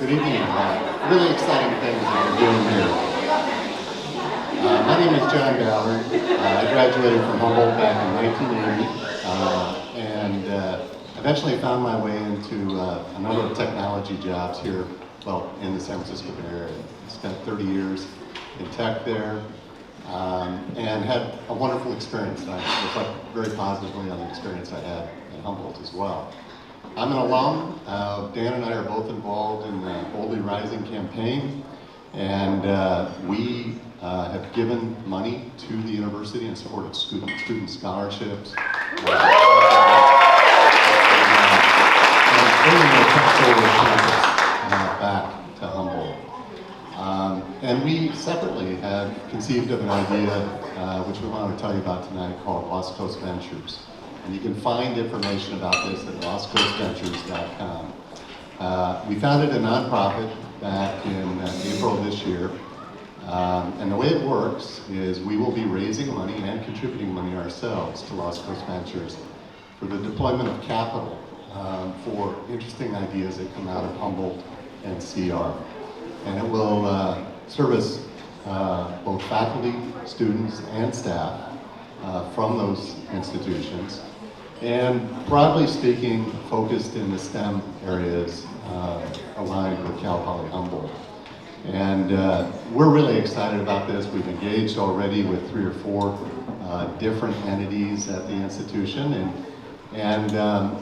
Good evening. Really exciting things that we're doing here. My name is John Ballard. I graduated from Humboldt back in 1980 and eventually found my way into a number of technology jobs here, well, in the San Francisco Bay Area. Spent 30 years in tech there and had a wonderful experience. And I reflect very positively on the experience I had at Humboldt as well. I'm an alum. Dan and I are both involved in the Boldly Rising campaign, and we have given money to the university in support of student scholarships, and bringing the tech-forward campus back to Humboldt. And we separately have conceived of an idea which we want to tell you about tonight called Lost Coast Ventures. And you can find information about this at lostcoastventures.com. We founded a nonprofit back in April of this year. And the way it works is we will be raising money and contributing money ourselves to Lost Coast Ventures for the deployment of capital for interesting ideas that come out of Humboldt and CR. And it will service both faculty, students, and staff from those institutions. And broadly speaking, focused in the STEM areas aligned with Cal Poly Humboldt. And we're really excited about this. We've engaged already with 3 or 4 different entities at the institution. And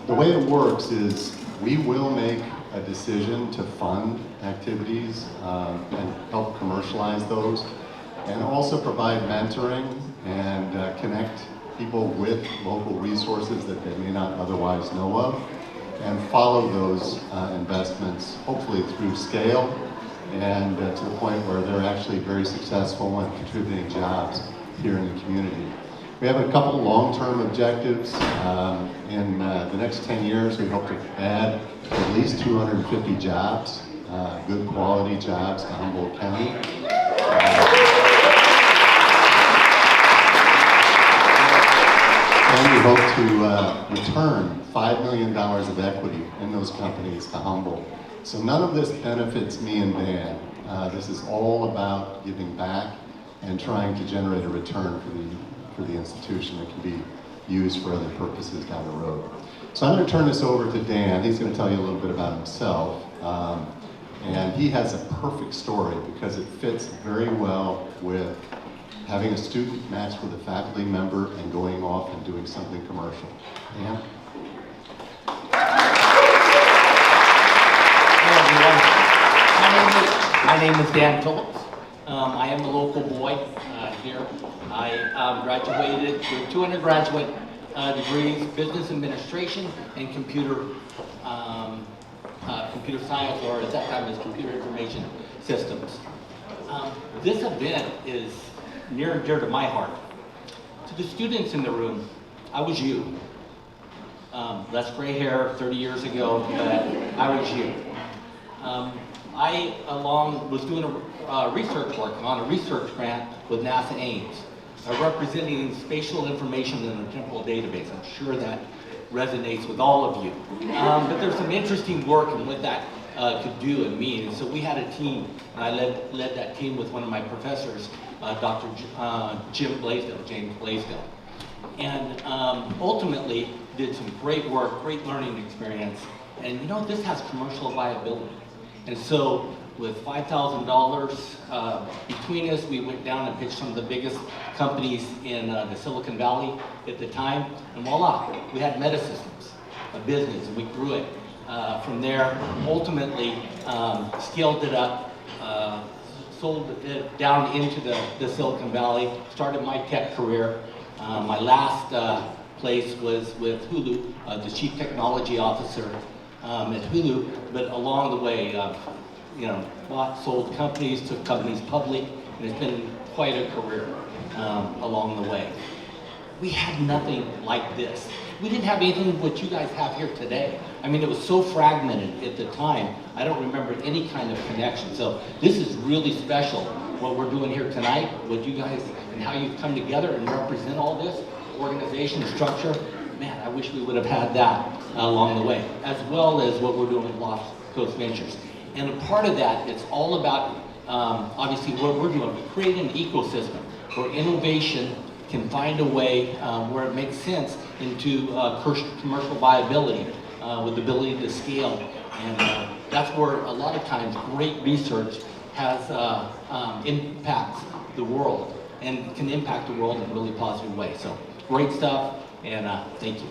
the way it works is we will make a decision to fund activities and help commercialize those, and also provide mentoring and connect people with local resources that they may not otherwise know of, and follow those investments, hopefully through scale, and to the point where they're actually very successful and contributing jobs here in the community. We have a couple long-term objectives. In the next 10 years, we hope to add at least 250 jobs, good quality jobs to Humboldt County. And we hope to return $5 million of equity in those companies to Humboldt. So none of this benefits me and Dan. This is all about giving back and trying to generate a return for the institution that can be used for other purposes down the road. So I'm going to turn this over to Dan. He's going to tell you a little bit about himself. And he has a perfect story because it fits very well with having a student match with a faculty member and going off and doing something commercial. Dan? My name is Dan Phillips. I am a local boy here. I graduated with 2 undergraduate degrees, business administration and computer science, or at that time it was computer information systems. This event is near and dear to my heart. To the students in the room, I was you. Less gray hair 30 years ago, but I was you. I was doing a research work on a research grant with NASA Ames, representing spatial information in a temporal database. I'm sure that resonates with all of you. But there's some interesting work in what that could do and mean. And so we had a team, and I led that team with one of my professors, Dr. James Blaisdell. And ultimately did some great work, great learning experience. And you know, this has commercial viability. And so with $5,000 between us, we went down and pitched some of the biggest companies in the Silicon Valley at the time. And voila, we had Metasystems, a business, and we grew it. From there, ultimately scaled it up, sold it down into the Silicon Valley, started my tech career. My last place was with Hulu, the chief technology officer at Hulu, but along the way, bought, sold companies, took companies public, and it's been quite a career along the way. We had nothing like this. We didn't have anything what you guys have here today. I mean, it was so fragmented at the time, I don't remember any kind of connection. So this is really special, what we're doing here tonight, what you guys, and how you've come together and represent all this, organization, structure. Man, I wish we would have had that along the way, as well as what we're doing with Lost Coast Ventures. And a part of that, it's all about, obviously, what we're doing, creating an ecosystem where innovation can find a way where it makes sense into commercial viability with the ability to scale. And that's where a lot of times great research has impacts the world and can impact the world in a really positive way. So great stuff, and thank you.